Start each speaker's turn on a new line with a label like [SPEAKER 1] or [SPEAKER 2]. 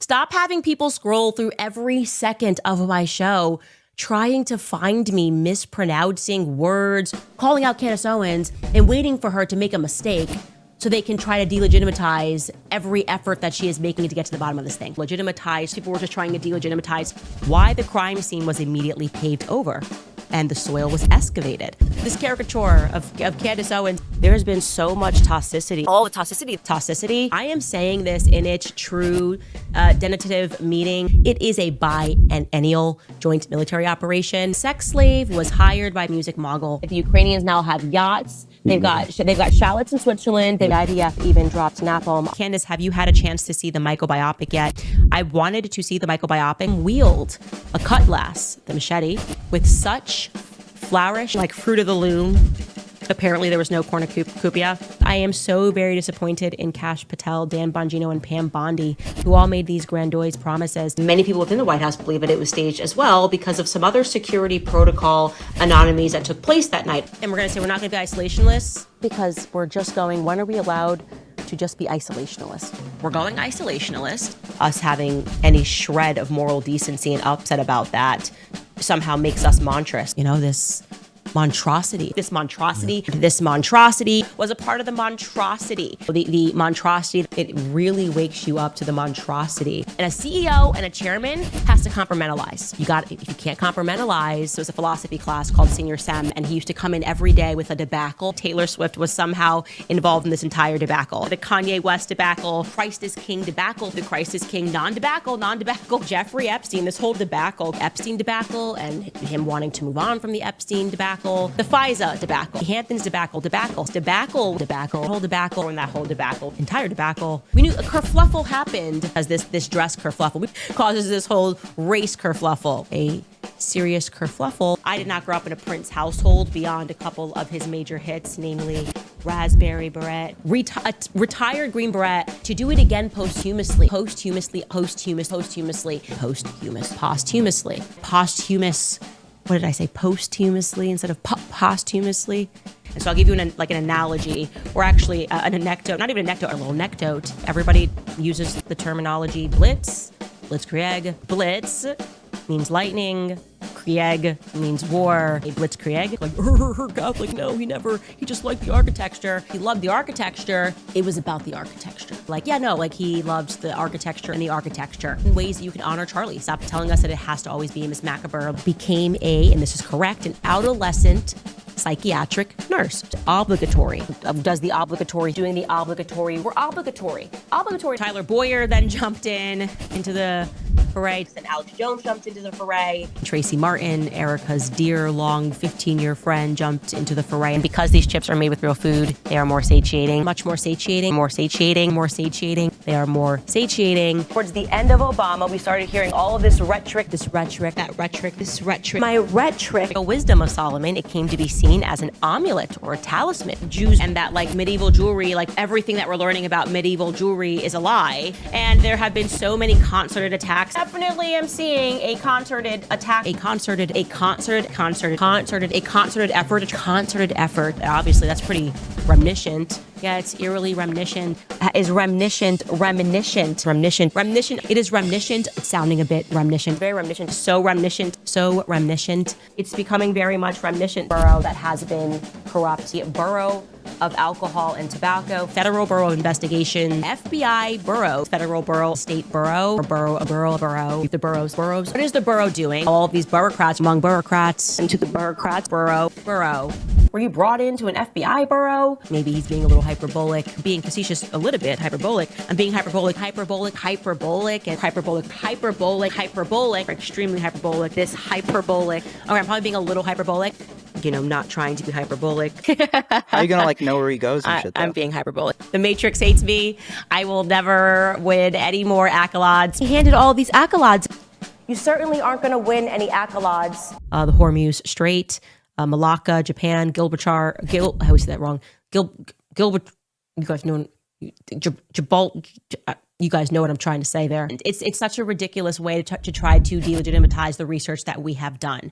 [SPEAKER 1] Stop having people scroll through every second of my show trying to find me mispronouncing words, calling out Candace Owens, and waiting for her to make a mistake so they can try to delegitimize every effort that she is making to get to the bottom of this thing. Legitimatize, people were just trying to delegitimize why the crime scene was immediately paved over and the soil was excavated. This caricature of Candace Owens, there has been so much toxicity. All the toxicity. I am saying this in its true denotative meaning. It is a biennial joint military operation. Sex slave was hired by music mogul. The Ukrainians now have yachts. They've got shallots in Switzerland. The IDF even dropped napalm. Candace, have you had a chance to see the Michael biopic yet? I wanted to see the Michael biopic. Wield a cutlass, the machete, with such flourish, like fruit of the loom. Apparently there was no cornucopia. I am so very disappointed in Kash Patel, Dan Bongino, and Pam Bondi, who all made these grandiose promises. Many people within the White House believe that it was staged as well because of some other security protocol anomalies that took place that night. And we're gonna say we're not gonna be isolationalists because we're just going, when are we allowed to just be isolationalist? We're going isolationalist. Us having any shred of moral decency and upset about that somehow makes us monstrous. You know, this monstrosity was a part of the monstrosity. The monstrosity, it really wakes you up to the monstrosity. And a CEO and a chairman has to compartmentalize. If you can't compartmentalize, there was a philosophy class called Senior Sem, and he used to come in every day with a debacle. Taylor Swift was somehow involved in this entire debacle. The Kanye West debacle, Christ is King debacle, the Christ is King non-debacle, Jeffrey Epstein, this whole debacle, Epstein debacle, and him wanting to move on from the Epstein debacle. The FISA debacle, Hamptons debacle, whole debacle, and that whole debacle, entire debacle. We knew a kerfluffle happened as this dress kerfluffle causes this whole race kerfluffle, a serious kerfluffle. I did not grow up in a Prince household beyond a couple of his major hits, namely Raspberry Beret, retired Green Beret, to do it again posthumously. What did I say? Posthumously instead of posthumously. And so I'll give you an analogy, or actually an anecdote, not even an anecdote, a little anecdote. Everybody uses the terminology blitz, blitzkrieg. Blitz means lightning. Krieg means war. A blitzkrieg, Catholic, no, he just liked the architecture. He loved the architecture. It was about the architecture. He loved the architecture and the architecture. In ways that you can honor Charlie. Stop telling us that it has to always be Miss Macabre. Became and this is correct, an adolescent psychiatric nurse. It's obligatory. Does the obligatory, doing the obligatory. We're obligatory. Tyler Boyer then jumped into the foray. And Alex Jones jumped into the foray. Tracy Martin, Erica's dear, long, 15-year friend, jumped into the foray. And because these chips are made with real food, they are more satiating. Much more satiating. They are more satiating. Towards the end of Obama, we started hearing all of this rhetoric. My rhetoric. The wisdom of Solomon, it came to be seen as an amulet or a talisman. Jews and that medieval jewelry, everything that we're learning about medieval jewelry is a lie. And there have been so many concerted attacks. Definitely am seeing a concerted attack, a concerted effort. Obviously, that's pretty reminiscent. Yeah, it's eerily reminiscent. Reminiscent. It is reminiscent. It's sounding a bit reminiscent. Very reminiscent. So reminiscent. It's becoming very much reminiscent. Borough that has been corrupt. Borough of alcohol and tobacco. Federal Bureau of Investigation. FBI Bureau. Federal Bureau. State Bureau. Borough. The boroughs. What is the borough doing? All of these bureaucrats among bureaucrats. Into the bureaucrats. Borough. Were you brought into an FBI bureau? Maybe he's being a little hyperbolic, being facetious, a little bit hyperbolic. I'm being hyperbolic, extremely hyperbolic. This hyperbolic. Okay, I'm probably being a little hyperbolic. Not trying to be hyperbolic.
[SPEAKER 2] How are you gonna know where he goes and shit, though?
[SPEAKER 1] I'm being hyperbolic. The Matrix hates me. I will never win any more accolades. He handed all these accolades. You certainly aren't gonna win any accolades. The Hormuz Strait, Malacca, Japan, Gibraltar, I always say that wrong. Gilbert, you guys know, you guys know what I'm trying to say there. It's such a ridiculous way to try to delegitimize the research that we have done.